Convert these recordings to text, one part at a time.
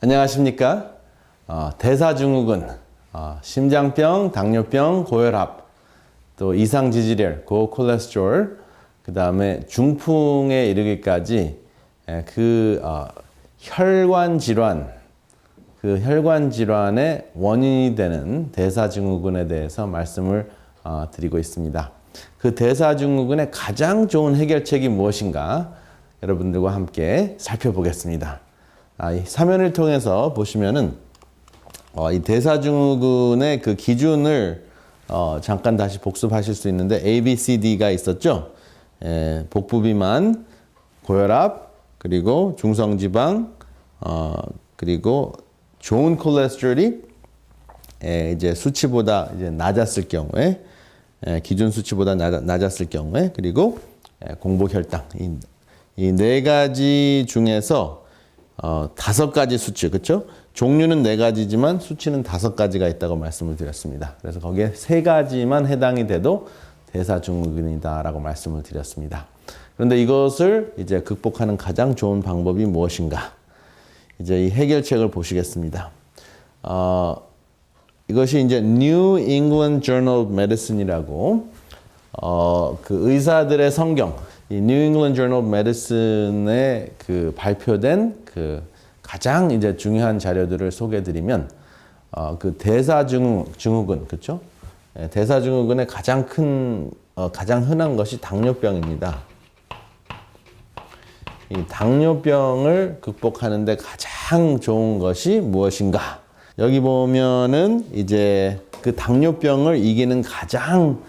안녕하십니까? 대사증후군, 심장병, 당뇨병, 고혈압, 또 이상지질혈, 고콜레스테롤, 그 다음에 중풍에 이르기까지 혈관 질환, 그 혈관 질환의 원인이 되는 대사증후군에 대해서 말씀을 드리고 있습니다. 그 대사증후군의 가장 좋은 해결책이 무엇인가 여러분들과 함께 살펴보겠습니다. 이 화면을 통해서 보시면은 이 대사증후군의 그 기준을 잠깐 다시 복습하실 수 있는데 A, B, C, D가 있었죠. 복부비만, 고혈압, 그리고 중성지방, 그리고 좋은 콜레스테롤이 이제 수치보다 이제 낮았을 경우에 기준 수치보다 낮았을 경우에 그리고 공복혈당 이 네 가지 중에서 5가지 수치, 그렇죠? 종류는 4가지지만 수치는 5가지가 있다고 말씀을 드렸습니다. 그래서 거기에 3가지만 해당이 돼도 대사증후군이다라고 말씀을 드렸습니다. 그런데 이것을 이제 극복하는 가장 좋은 방법이 무엇인가? 이제 이 해결책을 보시겠습니다. 이것이 이제 New England Journal of Medicine이라고 그 의사들의 성경, 이 New England Journal of Medicine에 그 발표된 그 가장 이제 중요한 자료들을 소개해드리면 그 대사증후군, 그렇죠? 대사증후군의 가장 흔한 것이 당뇨병입니다. 이 당뇨병을 극복하는데 가장 좋은 것이 무엇인가? 여기 보면은 이제 그 당뇨병을 이기는 가장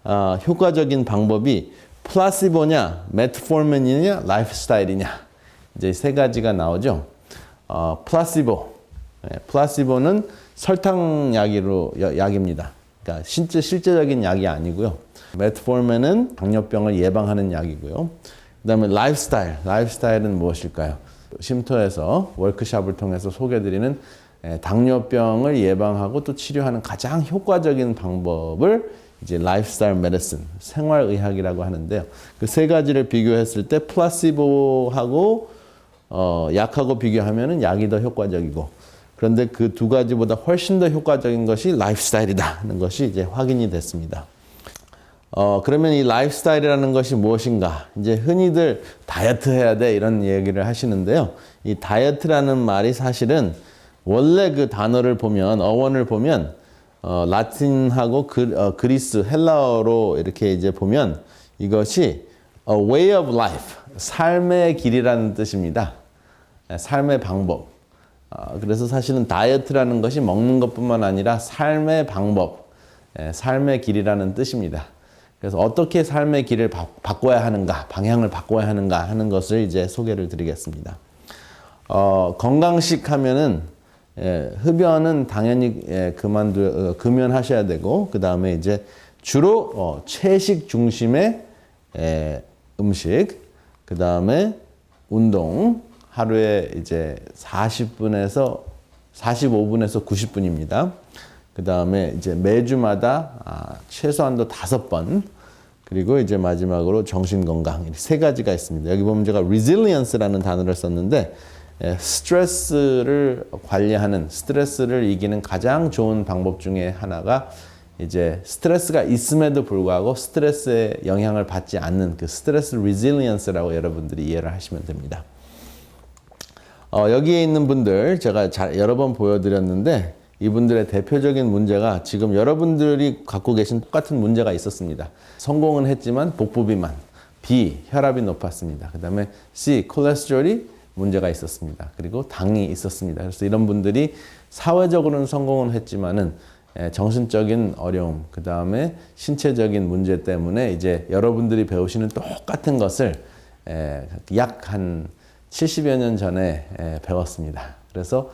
효과적인 방법이 플라시보냐, 메트포르민이냐, 라이프스타일이냐 이제 3가지가 나오죠. 플라시보는 설탕약입니다. 그러니까 실제적인 약이 아니고요. 메트포르민은 당뇨병을 예방하는 약이고요. 그다음에 라이프스타일은 무엇일까요? 쉼터에서 워크숍을 통해서 소개드리는 당뇨병을 예방하고 또 치료하는 가장 효과적인 방법을 이제 라이프스타일 메디슨, 생활의학이라고 하는데요. 그 3가지를 비교했을 때 플라시보하고 약하고 비교하면은 약이 더 효과적이고, 그런데 그 2가지보다 훨씬 더 효과적인 것이 라이프스타일이다는 것이 이제 확인이 됐습니다. 그러면 이 라이프스타일이라는 것이 무엇인가? 이제 흔히들 다이어트 해야 돼 이런 얘기를 하시는데요. 이 다이어트라는 말이 사실은 원래 그 단어를 보면, 어원을 보면 라틴하고 그리스, 헬라어로 이렇게 이제 보면 이것이 a way of life, 삶의 길이라는 뜻입니다. 삶의 방법. 그래서 사실은 다이어트라는 것이 먹는 것뿐만 아니라 삶의 방법, 삶의 길이라는 뜻입니다. 그래서 어떻게 삶의 길을 바꿔야 하는가, 방향을 바꿔야 하는가 하는 것을 이제 소개를 드리겠습니다. 건강식 하면은 흡연은 당연히 금연하셔야 되고, 그 다음에 이제 주로 채식 중심의 음식, 그 다음에 운동, 하루에 이제 45분에서 90분입니다. 그 다음에 이제 매주마다 최소한도 5번, 그리고 이제 마지막으로 정신건강, 이렇게 3가지가 있습니다. 여기 보면 제가 resilience라는 단어를 썼는데, 스트레스를 관리하는, 스트레스를 이기는 가장 좋은 방법 중에 하나가 이제 스트레스가 있음에도 불구하고 스트레스의 영향을 받지 않는 그 스트레스 resilience라고 여러분들이 이해를 하시면 됩니다. 여기에 있는 분들 제가 여러 번 보여드렸는데, 이분들의 대표적인 문제가 지금 여러분들이 갖고 계신 똑같은 문제가 있었습니다. 성공은 했지만 복부비만, B, 혈압이 높았습니다. 그 다음에 C, 콜레스테롤이 문제가 있었습니다. 그리고 당이 있었습니다. 그래서 이런 분들이 사회적으로는 성공은 했지만은 정신적인 어려움, 그 다음에 신체적인 문제 때문에 이제 여러분들이 배우시는 똑같은 것을 약 한 70여 년 전에 배웠습니다. 그래서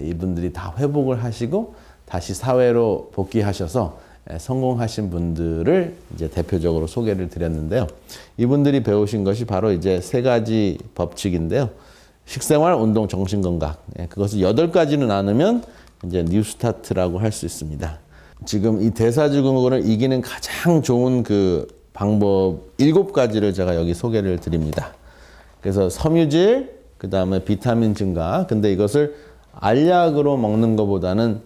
이분들이 다 회복을 하시고 다시 사회로 복귀하셔서 성공하신 분들을 이제 대표적으로 소개를 드렸는데요. 이분들이 배우신 것이 바로 이제 3가지 법칙인데요. 식생활, 운동, 정신건강. 그것을 8가지로 나누면 이제 뉴스타트라고 할 수 있습니다. 지금 이 대사증후군을 이기는 가장 좋은 그 방법 7가지를 제가 여기 소개를 드립니다. 그래서 섬유질, 그 다음에 비타민 증가. 근데 이것을 알약으로 먹는 것보다는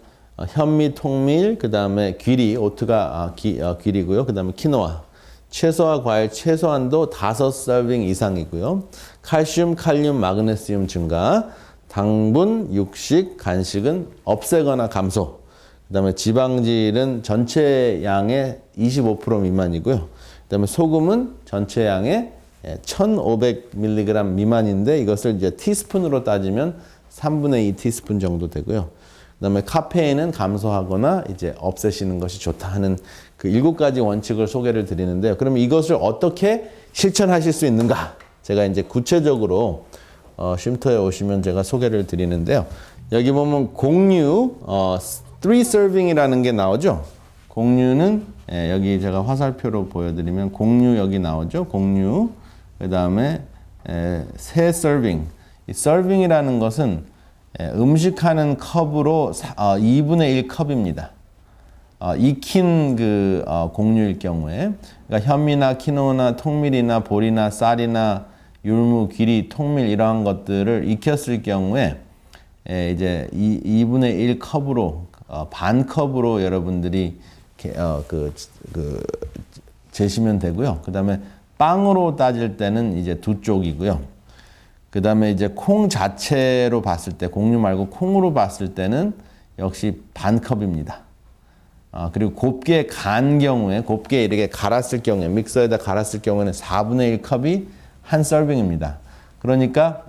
현미, 통밀, 그 다음에 귀리, 오트가 귀리고요. 그 다음에 키노아. 채소와 과일 최소한도 5서빙 이상이고요. 칼슘, 칼륨, 마그네슘 증가. 당분, 육식, 간식은 없애거나 감소. 그 다음에 지방질은 전체 양의 25% 미만이고요. 그 다음에 소금은 전체 양의 1500mg 미만인데 이것을 이제 티스푼으로 따지면 3분의 2 티스푼 정도 되고요. 그 다음에 카페인은 감소하거나 이제 없애시는 것이 좋다 하는 그 7가지 원칙을 소개를 드리는데요. 그럼 이것을 어떻게 실천하실 수 있는가? 제가 이제 구체적으로 쉼터에 오시면 제가 소개를 드리는데요. 여기 보면 공유 3serving이라는 게 나오죠. 공유는 여기 제가 화살표로 보여드리면 공유 여기 나오죠. 공유 그 다음에 세 serving. 이 serving이라는 것은 음식하는 컵으로 2분의 1 컵입니다. 익힌 그 공유일 경우에 그러니까 현미나 키노나 통밀이나 보리나 쌀이나 율무, 귀리, 통밀 이러한 것들을 익혔을 경우에 이제 2분의 1 컵으로 반 컵으로 여러분들이 재시면 되고요. 그 다음에 빵으로 따질 때는 이제 2쪽이고요. 그 다음에 이제 콩 자체로 봤을 때, 공유 말고 콩으로 봤을 때는 역시 반 컵입니다. 그리고 곱게 간 경우에, 곱게 이렇게 갈았을 경우에, 믹서에다 갈았을 경우에는 4분의 1 컵이 한 서빙입니다. 그러니까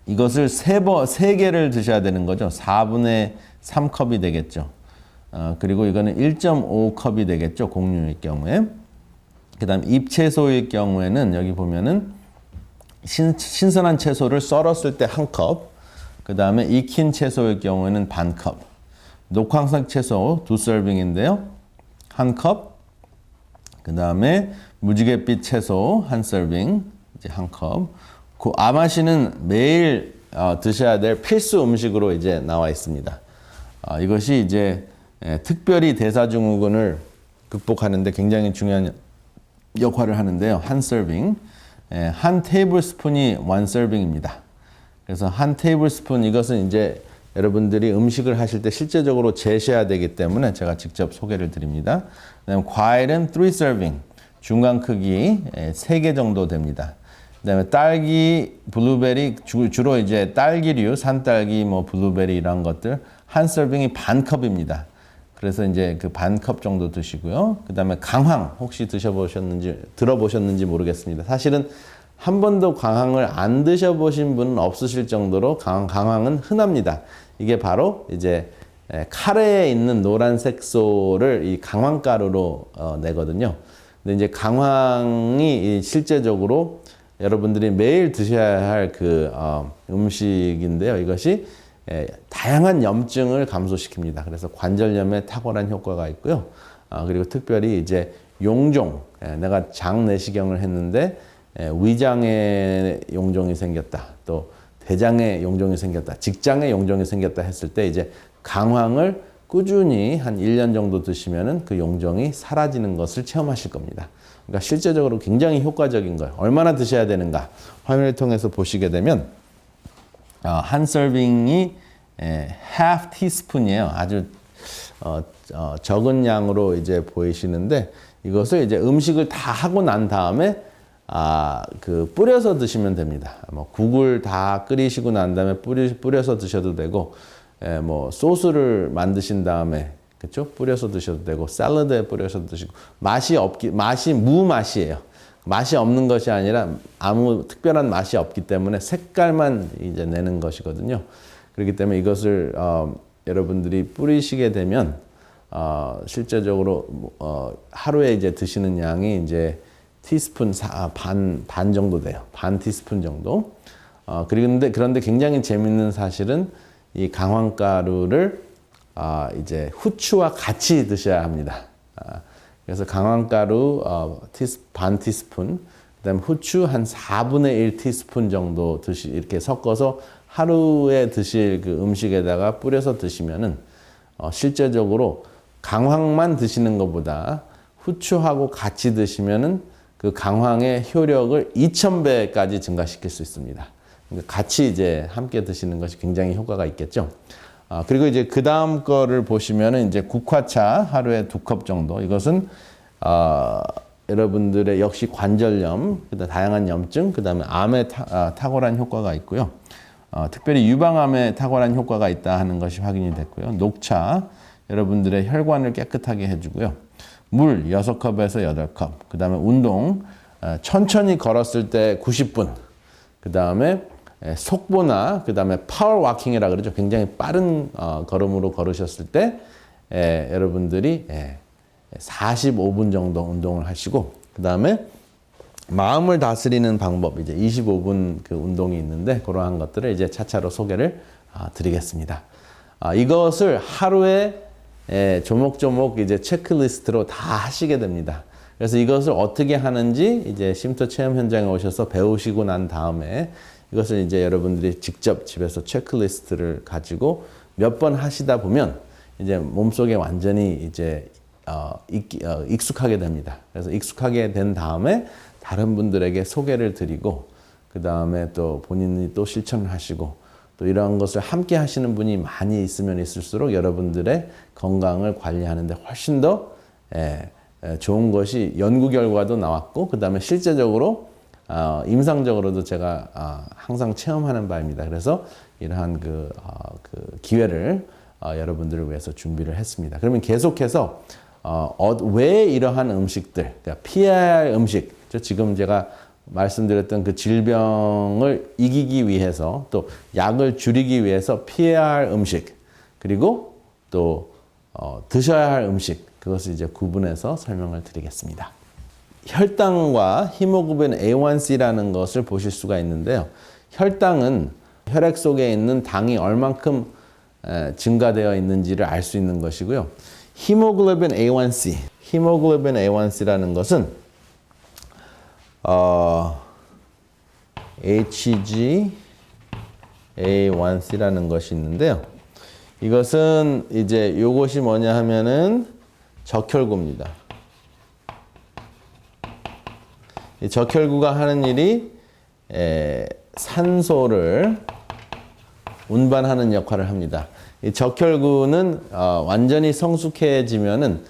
이것을 3개를 드셔야 되는 거죠. 4분의 3컵이 되겠죠. 그리고 이거는 1.5컵이 되겠죠. 공유일 경우에. 그 다음 잎채소일 경우에는 여기 보면은 신선한 채소를 썰었을 때 1컵. 그 다음에 익힌 채소일 경우에는 반 컵. 녹황색 채소 2서빙인데요. 1컵. 그 다음에 무지갯빛 채소 1서빙. 이제 1컵. 그 아마시는 매일 드셔야 될 필수 음식으로 이제 나와 있습니다. 이것이 이제 특별히 대사증후군을 극복하는데 굉장히 중요한 역할을 하는데요. 1서빙. 1 테이블 스푼이 1 서빙입니다. 그래서 1 테이블 스푼 이것은 이제 여러분들이 음식을 하실 때 실제적으로 재셔야 되기 때문에 제가 직접 소개를 드립니다. 그다음에 과일은 3 서빙. 중간 크기 3개 정도 됩니다. 그다음에 딸기, 블루베리 주로 이제 딸기류, 산딸기, 뭐 블루베리 이런 것들 1 서빙이 반 컵입니다. 그래서 이제 그 반 컵 정도 드시고요. 그다음에 강황 혹시 들어보셨는지 모르겠습니다. 사실은 한 번도 강황을 안 드셔보신 분은 없으실 정도로 강황은 흔합니다. 이게 바로 이제 카레에 있는 노란색 소를 이 강황가루로 내거든요. 근데 이제 강황이 실제적으로 여러분들이 매일 드셔야 할 그 음식인데요. 이것이 다양한 염증을 감소시킵니다. 그래서 관절염에 탁월한 효과가 있고요. 그리고 특별히 이제 용종, 내가 장 내시경을 했는데 위장에 용종이 생겼다, 또 대장에 용종이 생겼다, 직장에 용종이 생겼다 했을 때 이제 강황을 꾸준히 한 1년 정도 드시면은 그 용종이 사라지는 것을 체험하실 겁니다. 그러니까 실제적으로 굉장히 효과적인 거예요. 얼마나 드셔야 되는가? 화면을 통해서 보시게 되면 1 서빙이 half teaspoon이에요. 아주 적은 양으로 이제 보이시는데 이것을 이제 음식을 다 하고 난 다음에 뿌려서 드시면 됩니다. 뭐 국을 다 끓이시고 난 다음에 뿌려서 드셔도 되고, 뭐 소스를 만드신 다음에 그렇죠? 뿌려서 드셔도 되고, 샐러드에 뿌려서 드시고, 맛이 무맛이에요. 맛이 없는 것이 아니라 아무 특별한 맛이 없기 때문에 색깔만 이제 내는 것이거든요. 그렇기 때문에 이것을 여러분들이 뿌리시게 되면 실제적으로 하루에 이제 드시는 양이 이제 티스푼 반 정도 돼요. 반 티스푼 정도. 그런데 굉장히 재밌는 사실은 이 강황가루를 이제 후추와 같이 드셔야 합니다. 그래서 강황가루 반 티스푼, 그다음에 후추 한 4분의 1 티스푼 정도 이렇게 섞어서 하루에 드실 그 음식에다가 뿌려서 드시면은 실제적으로 강황만 드시는 것보다 후추하고 같이 드시면은 그 강황의 효력을 2000배까지 증가시킬 수 있습니다. 같이 이제 함께 드시는 것이 굉장히 효과가 있겠죠. 그리고 이제 그 다음 거를 보시면은 이제 국화차 하루에 2컵 정도. 이것은 여러분들의 역시 관절염, 그다음 다양한 염증, 그다음에 암에 탁월한 효과가 있고요. 특별히 유방암에 탁월한 효과가 있다 하는 것이 확인이 됐고요. 녹차, 여러분들의 혈관을 깨끗하게 해주고요. 물 6컵에서 8컵. 그다음에 운동, 천천히 걸었을 때 90분. 그다음에 속보나 그다음에 파워워킹이라 그러죠. 굉장히 빠른 걸음으로 걸으셨을 때 여러분들이 45분 정도 운동을 하시고, 그다음에 마음을 다스리는 방법, 이제 25분 그 운동이 있는데 그러한 것들을 이제 차차로 소개를 드리겠습니다. 이것을 하루에 조목조목 이제 체크리스트로 다 하시게 됩니다. 그래서 이것을 어떻게 하는지 이제 쉼터 체험 현장에 오셔서 배우시고 난 다음에 이것을 이제 여러분들이 직접 집에서 체크리스트를 가지고 몇 번 하시다 보면 이제 몸속에 완전히 이제 익숙하게 됩니다. 그래서 익숙하게 된 다음에 다른 분들에게 소개를 드리고, 그 다음에 또 본인이 또 실천을 하시고, 또 이러한 것을 함께 하시는 분이 많이 있으면 있을수록 여러분들의 건강을 관리하는 데 훨씬 더 좋은 것이 연구 결과도 나왔고, 그 다음에 실제적으로 임상적으로도 제가 항상 체험하는 바입니다. 그래서 이러한 그 기회를 여러분들을 위해서 준비를 했습니다. 그러면 계속해서 왜 이러한 음식들, 그러니까 피해야 할 음식, 지금 제가 말씀드렸던 그 질병을 이기기 위해서, 또 약을 줄이기 위해서 피해야 할 음식, 그리고 또 드셔야 할 음식, 그것을 이제 구분해서 설명을 드리겠습니다. 혈당과 히모글로빈 A1C라는 것을 보실 수가 있는데요. 혈당은 혈액 속에 있는 당이 얼만큼 증가되어 있는지를 알 수 있는 것이고요. 히모글로빈 A1C, 히모글로빈 A1C라는 것은 HgA1C라는 것이 있는데요. 이것은 이제 요것이 뭐냐 하면은 적혈구입니다. 이 적혈구가 하는 일이 산소를 운반하는 역할을 합니다. 이 적혈구는 완전히 성숙해지면은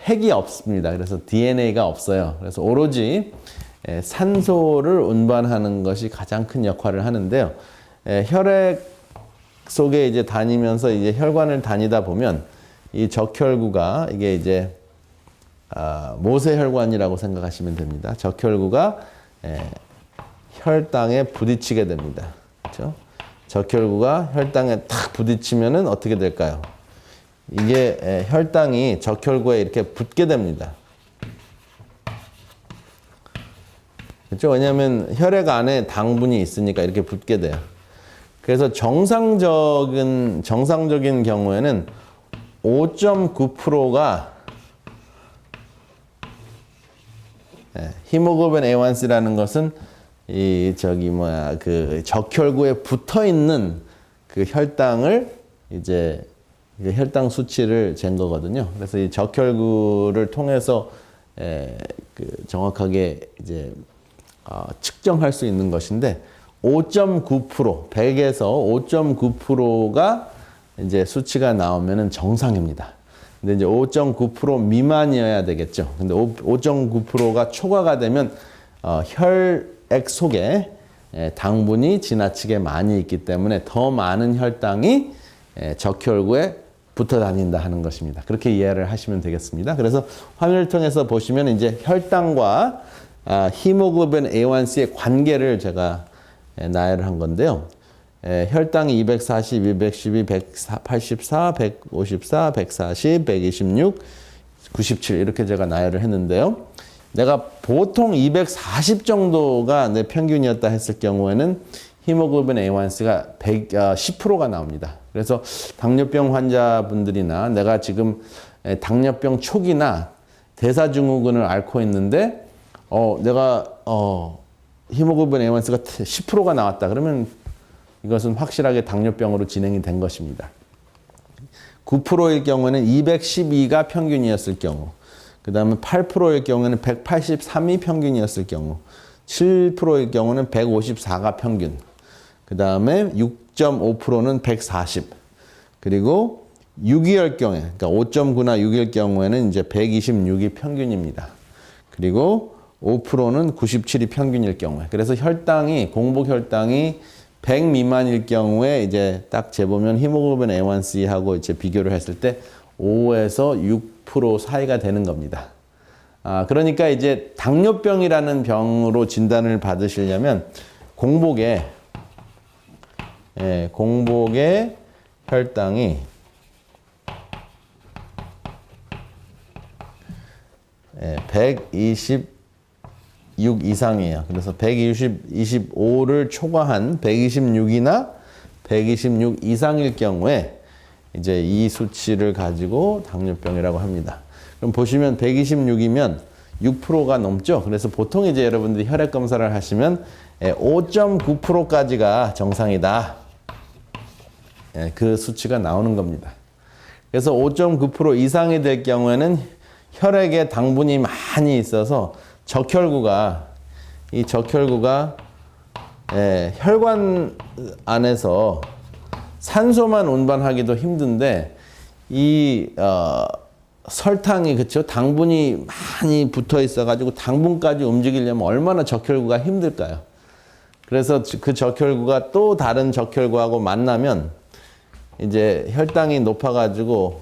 핵이 없습니다. 그래서 DNA가 없어요. 그래서 오로지 산소를 운반하는 것이 가장 큰 역할을 하는데요. 혈액 속에 이제 다니면서 이제 혈관을 다니다 보면 이 적혈구가 이게 이제 모세혈관이라고 생각하시면 됩니다. 적혈구가 혈당에 부딪히게 됩니다. 그렇죠? 적혈구가 혈당에 탁 부딪히면은 어떻게 될까요? 이게 혈당이 적혈구에 이렇게 붙게 됩니다. 그렇죠? 왜냐하면 혈액 안에 당분이 있으니까 이렇게 붙게 돼요. 그래서 정상적인 경우에는 5.9%가 히모글로빈 A1C라는 것은 그 적혈구에 붙어 있는 그 혈당을 이제 혈당 수치를 잰 거거든요. 그래서 이 적혈구를 통해서 정확하게 이제 측정할 수 있는 것인데 5.9%, 100에서 5.9%가 이제 수치가 나오면은 정상입니다. 근데 이제 5.9% 미만이어야 되겠죠. 근데 5.9%가 초과가 되면 혈액 속에 당분이 지나치게 많이 있기 때문에 더 많은 혈당이 적혈구에 붙어 다닌다 하는 것입니다. 그렇게 이해를 하시면 되겠습니다. 그래서 화면을 통해서 보시면 이제 혈당과 히모글로빈 A1C의 관계를 제가 나열을 한 건데요. 혈당이 240, 212, 184, 154, 140, 126, 97 이렇게 제가 나열을 했는데요. 내가 보통 240 정도가 내 평균이었다 했을 경우에는 히모글로빈 A1C가 10%가 나옵니다. 그래서 당뇨병 환자분들이나 내가 지금 당뇨병 초기나 대사증후군을 앓고 있는데 내가 히모글로빈 A1C가 10%가 나왔다. 그러면 이것은 확실하게 당뇨병으로 진행이 된 것입니다. 9%일 경우에는 212가 평균이었을 경우, 그 다음에 8%일 경우에는 183이 평균이었을 경우, 7%일 경우는 154가 평균, 그 다음에 6.5%는 140. 그리고 6위일 경우에, 그러니까 5.9나 6위일 경우에는 이제 126이 평균입니다. 그리고 5%는 97이 평균일 경우에. 그래서 혈당이, 공복 혈당이 100 미만일 경우에 이제 딱 재보면 히모글로빈 A1C하고 이제 비교를 했을 때 5에서 6% 사이가 되는 겁니다. 그러니까 이제 당뇨병이라는 병으로 진단을 받으시려면 공복에 혈당이 126 이상이에요. 그래서 125를 초과한 126이나 126 이상일 경우에 이제 이 수치를 가지고 당뇨병이라고 합니다. 그럼 보시면 126이면 6%가 넘죠. 그래서 보통 이제 여러분들이 혈액 검사를 하시면 5.9%까지가 정상이다. 그 수치가 나오는 겁니다. 그래서 5.9% 이상이 될 경우에는 혈액에 당분이 많이 있어서 적혈구가 혈관 안에서 산소만 운반하기도 힘든데 설탕이 그쵸 당분이 많이 붙어 있어 가지고 당분까지 움직이려면 얼마나 적혈구가 힘들까요? 그래서 그 적혈구가 또 다른 적혈구하고 만나면 이제 혈당이 높아 가지고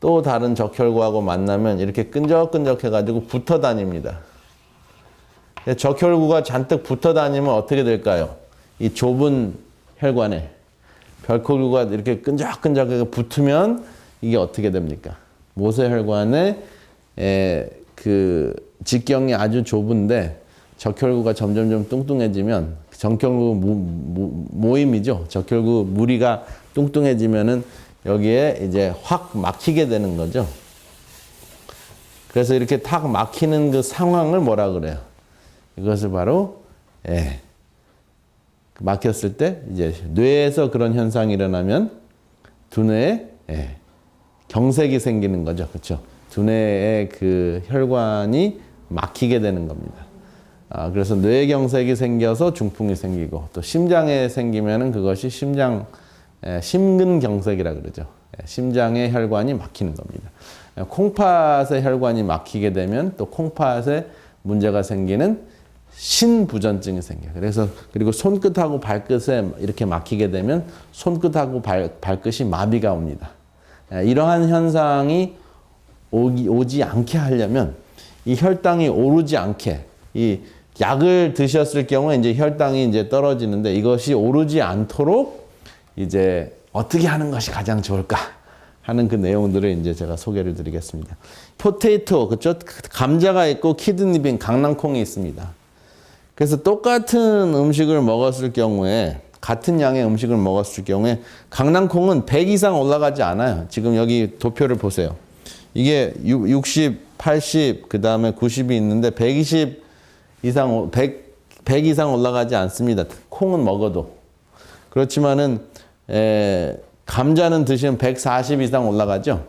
또 다른 적혈구하고 만나면 이렇게 끈적끈적해 가지고 붙어 다닙니다. 적혈구가 잔뜩 붙어 다니면 어떻게 될까요? 이 좁은 혈관에 적혈구가 이렇게 끈적끈적하게 붙으면 이게 어떻게 됩니까? 모세혈관에 그 직경이 아주 좁은데 적혈구가 점점점 뚱뚱해지면 적혈구 모임이죠. 적혈구 무리가 뚱뚱해지면은 여기에 이제 확 막히게 되는 거죠. 그래서 이렇게 탁 막히는 그 상황을 뭐라 그래요? 이것을 바로 막혔을 때 이제 뇌에서 그런 현상이 일어나면 두뇌에 경색이 생기는 거죠. 그렇죠? 두뇌의 그 혈관이 막히게 되는 겁니다. 그래서 뇌경색이 생겨서 중풍이 생기고 또 심장에 생기면은 그것이 심근경색이라 그러죠. 심장의 혈관이 막히는 겁니다. 콩팥의 혈관이 막히게 되면 또 콩팥에 문제가 생기는 신부전증이 생겨요. 그래서 그리고 손끝하고 발끝에 이렇게 막히게 되면 손끝하고 발끝이 마비가 옵니다. 이러한 현상이 오지 않게 하려면 이 혈당이 오르지 않게 이 약을 드셨을 경우에 이제 혈당이 이제 떨어지는데 이것이 오르지 않도록 이제 어떻게 하는 것이 가장 좋을까 하는 그 내용들을 이제 제가 소개를 드리겠습니다. 포테이토, 그쵸? 감자가 있고 키드니빈, 강낭콩이 있습니다. 그래서 똑같은 음식을 먹었을 경우에 같은 양의 음식을 먹었을 경우에 강낭콩은 100 이상 올라가지 않아요. 지금 여기 도표를 보세요. 이게 60, 80, 그 다음에 90이 있는데 120 이상, 100 이상 올라가지 않습니다. 콩은 먹어도. 그렇지만은, 감자는 드시면 140 이상 올라가죠.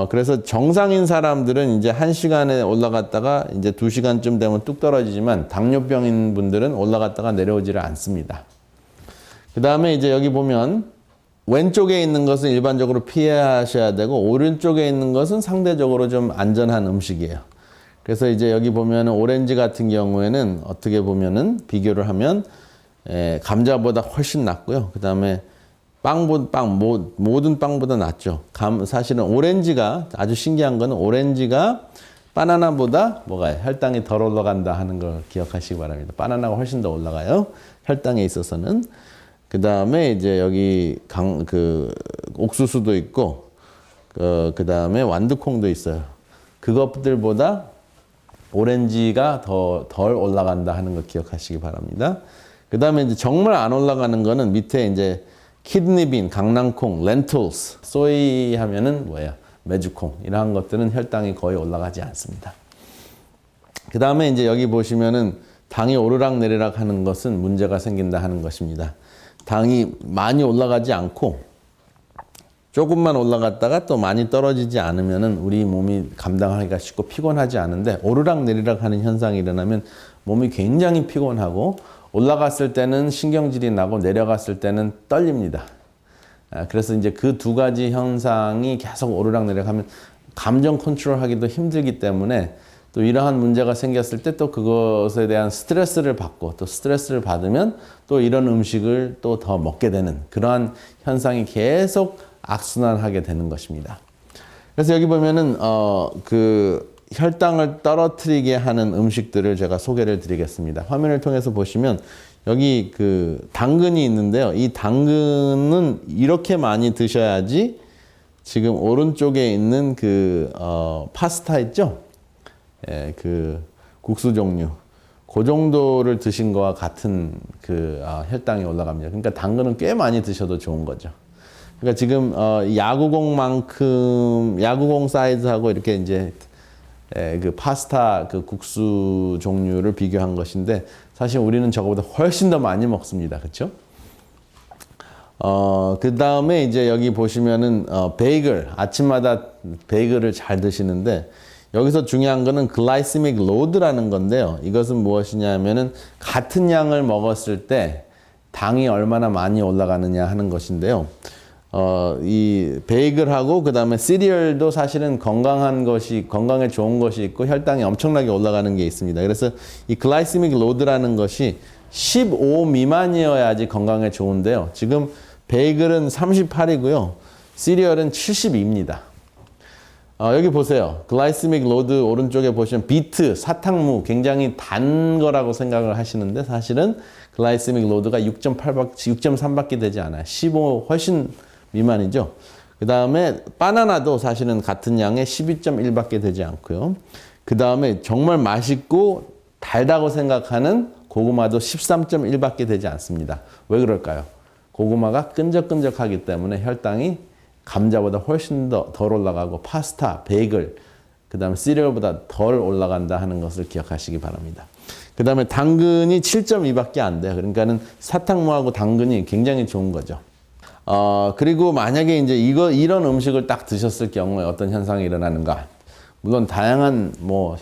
그래서 정상인 사람들은 이제 1시간에 올라갔다가 이제 2시간쯤 되면 뚝 떨어지지만 당뇨병인 분들은 올라갔다가 내려오지를 않습니다. 그 다음에 이제 여기 보면 왼쪽에 있는 것은 일반적으로 피하셔야 되고 오른쪽에 있는 것은 상대적으로 좀 안전한 음식이에요. 그래서 이제 여기 보면은 오렌지 같은 경우에는 어떻게 보면은 비교를 하면 감자보다 훨씬 낫고요. 그 다음에 모든 빵보다 낫죠. 사실은 오렌지가 아주 신기한 거는 오렌지가 바나나보다 혈당이 덜 올라간다 하는 걸 기억하시기 바랍니다. 바나나가 훨씬 더 올라가요. 혈당에 있어서는. 그 다음에 이제 여기 옥수수도 있고, 그 다음에 완두콩도 있어요. 그것들보다 오렌지가 덜 올라간다 하는 걸 기억하시기 바랍니다. 그 다음에 이제 정말 안 올라가는 거는 밑에 이제 키드니빈, 강낭콩, 렌틸스, 소이 하면은 메주콩 이러한 것들은 혈당이 거의 올라가지 않습니다. 그 다음에 이제 여기 보시면은 당이 오르락 내리락 하는 것은 문제가 생긴다 하는 것입니다. 당이 많이 올라가지 않고 조금만 올라갔다가 또 많이 떨어지지 않으면은 우리 몸이 감당하기가 쉽고 피곤하지 않은데 오르락 내리락 하는 현상이 일어나면 몸이 굉장히 피곤하고 올라갔을 때는 신경질이 나고 내려갔을 때는 떨립니다. 그래서 이제 그 두 가지 현상이 계속 오르락내리락하면 감정 컨트롤하기도 힘들기 때문에 또 이러한 문제가 생겼을 때 또 그것에 대한 스트레스를 받고 또 스트레스를 받으면 또 이런 음식을 또 더 먹게 되는 그러한 현상이 계속 악순환하게 되는 것입니다. 그래서 여기 보면은 그 혈당을 떨어뜨리게 하는 음식들을 제가 소개를 드리겠습니다. 화면을 통해서 보시면 여기 그 당근이 있는데요. 이 당근은 이렇게 많이 드셔야지 지금 오른쪽에 있는 그 파스타 있죠? 예, 그 국수 종류. 그 정도를 드신 거와 같은 그 혈당이 올라갑니다. 그러니까 당근은 꽤 많이 드셔도 좋은 거죠. 그러니까 지금 야구공만큼 야구공 사이즈하고 이렇게 이제 그 파스타 그 국수 종류를 비교한 것인데 사실 우리는 저거보다 훨씬 더 많이 먹습니다. 그렇죠? 그 다음에 이제 여기 보시면은 베이글 아침마다 베이글을 잘 드시는데 여기서 중요한 거는 글라이시믹 로드라는 건데요. 이것은 무엇이냐면은 같은 양을 먹었을 때 당이 얼마나 많이 올라가느냐 하는 것인데요. 이 베이글하고 그 다음에 시리얼도 사실은 건강에 좋은 것이 있고 혈당이 엄청나게 올라가는 게 있습니다. 그래서 이 글라이시믹 로드라는 것이 15 미만이어야지 건강에 좋은데요. 지금 베이글은 38이고요. 시리얼은 72입니다. 여기 보세요. 글라이시믹 로드 오른쪽에 보시면 비트, 사탕무 굉장히 단 거라고 생각을 하시는데 사실은 글라이시믹 로드가 6.3밖에 되지 않아요. 15 훨씬 미만이죠. 그 다음에 바나나도 사실은 같은 양의 12.1밖에 되지 않고요. 그 다음에 정말 맛있고 달다고 생각하는 고구마도 13.1밖에 되지 않습니다. 왜 그럴까요? 고구마가 끈적끈적하기 때문에 혈당이 감자보다 훨씬 덜 올라가고 파스타, 베이글, 그 다음에 시리얼보다 덜 올라간다 하는 것을 기억하시기 바랍니다. 그 다음에 당근이 7.2밖에 안 돼요. 그러니까는 사탕무하고 당근이 굉장히 좋은 거죠. 그리고 만약에 이제 이런 음식을 딱 드셨을 경우에 어떤 현상이 일어나는가. 물론 다양한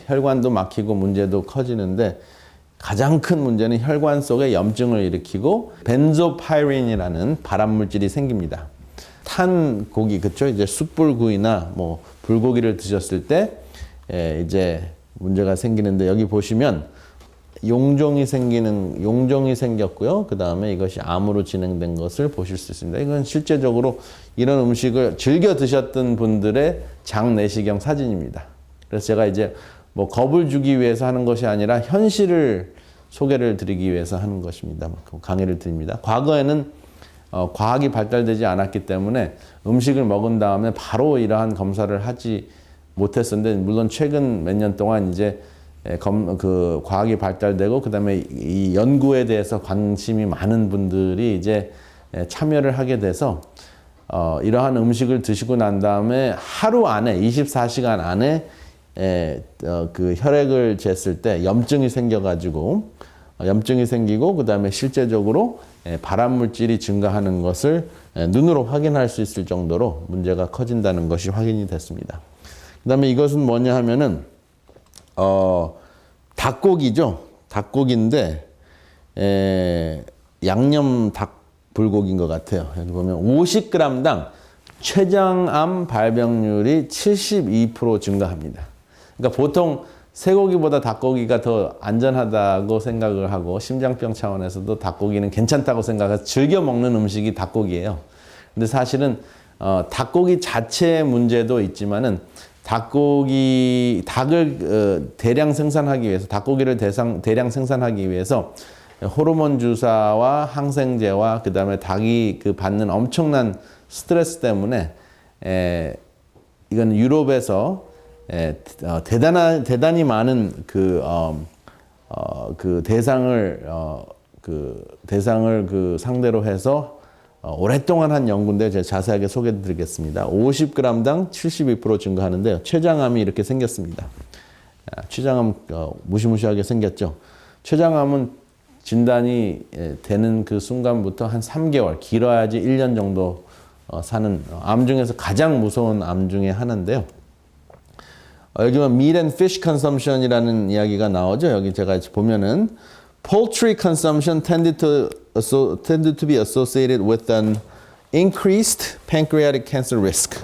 혈관도 막히고 문제도 커지는데 가장 큰 문제는 혈관 속에 염증을 일으키고 벤조파이린이라는 발암물질이 생깁니다. 탄 고기, 그쵸? 이제 숯불구이나 불고기를 드셨을 때 이제 문제가 생기는데 여기 보시면 용종이 생겼고요. 그 다음에 이것이 암으로 진행된 것을 보실 수 있습니다. 이건 실제적으로 이런 음식을 즐겨 드셨던 분들의 장내시경 사진입니다. 그래서 제가 이제 겁을 주기 위해서 하는 것이 아니라 현실을 소개를 드리기 위해서 하는 것입니다. 강의를 드립니다. 과거에는 과학이 발달되지 않았기 때문에 음식을 먹은 다음에 바로 이러한 검사를 하지 못했었는데 물론 최근 몇 년 동안 이제 그 과학이 발달되고 그다음에 이 연구에 대해서 관심이 많은 분들이 이제 참여를 하게 돼서 이러한 음식을 드시고 난 다음에 하루 안에 24시간 안에 그 혈액을 쟀을 때 염증이 생기고 그다음에 실제적으로 발암물질이 증가하는 것을 눈으로 확인할 수 있을 정도로 문제가 커진다는 것이 확인이 됐습니다. 그다음에 이것은 뭐냐 하면은 닭고기죠. 닭고기인데 양념 닭 불고기인 것 같아요. 여기 보면 50g당 췌장암 발병률이 72% 증가합니다. 그러니까 보통 쇠고기보다 닭고기가 더 안전하다고 생각을 하고 심장병 차원에서도 닭고기는 괜찮다고 생각해서 즐겨 먹는 음식이 닭고기예요. 근데 사실은 닭고기 자체의 문제도 있지만은 닭을 대량 생산하기 위해서 닭고기를 대량 생산하기 위해서 호르몬 주사와 항생제와 그다음에 닭이 받는 엄청난 스트레스 때문에 이건 유럽에서 대단히 많은 대상을 상대로 해서 오랫동안 한 연구인데 제가 자세하게 소개해 드리겠습니다. 50g당 72% 증가하는데요. 췌장암이 이렇게 생겼습니다. 췌장암 무시무시하게 생겼죠. 췌장암은 진단이 되는 그 순간부터 한 3개월, 길어야지 1년 정도 사는 암 중에서 가장 무서운 암 중에 하나인데요. 여기 보면 meat and fish consumption이라는 이야기가 나오죠. 여기 제가 보면은 Poultry consumption tended to be associated with an increased pancreatic cancer risk.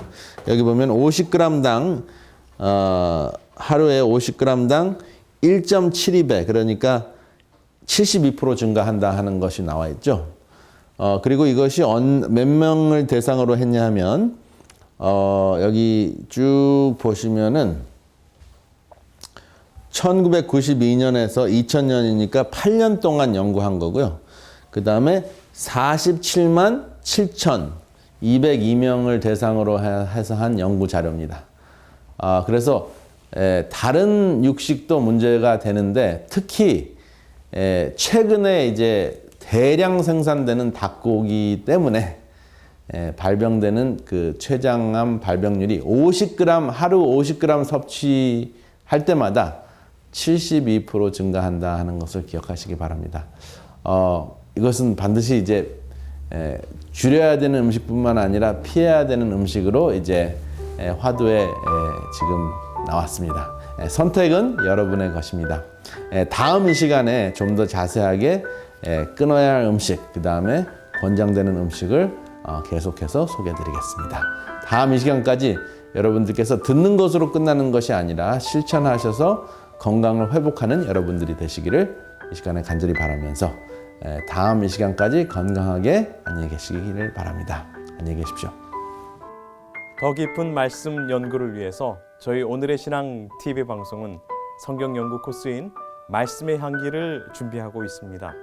여기 보면 50g당 하루에 50g당 1.72배 그러니까 72% 증가한다 하는 것이 나와 있죠. 그리고 이것이 몇 명을 대상으로 했냐 하면 여기 쭉 보시면은 1992년에서 2000년이니까 8년 동안 연구한 거고요. 그 다음에 47만 7,202명을 대상으로 해서 한 연구 자료입니다. 그래서 다른 육식도 문제가 되는데 특히 최근에 이제 대량 생산되는 닭고기 때문에 발병되는 그 췌장암 발병률이 50g 하루 50g 섭취할 때마다 72% 증가한다 하는 것을 기억하시기 바랍니다. 이것은 반드시 이제 줄여야 되는 음식뿐만 아니라 피해야 되는 음식으로 이제 화두에 지금 나왔습니다. 선택은 여러분의 것입니다. 다음 이 시간에 좀 더 자세하게 끊어야 할 음식, 그 다음에 권장되는 음식을 계속해서 소개해 드리겠습니다. 다음 이 시간까지 여러분들께서 듣는 것으로 끝나는 것이 아니라 실천하셔서 건강을 회복하는 여러분들이 되시기를 이 시간에 간절히 바라면서 다음 이 시간까지 건강하게 안녕히 계시기를 바랍니다. 안녕히 계십시오. 더 깊은 말씀 연구를 위해서 저희 오늘의 신앙 TV 방송은 성경 연구 코스인 말씀의 향기를 준비하고 있습니다.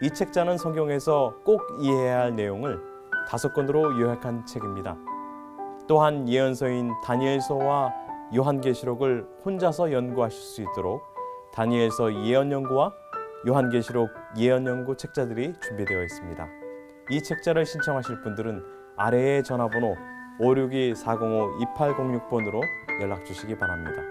이 책자는 성경에서 꼭 이해해야 할 내용을 5권으로 요약한 책입니다. 또한 예언서인 다니엘서와 요한계시록을 혼자서 연구하실 수 있도록 다니엘서 예언연구와 요한계시록 예언연구 책자들이 준비되어 있습니다. 이 책자를 신청하실 분들은 아래의 전화번호 562-405-2806번으로 연락 주시기 바랍니다.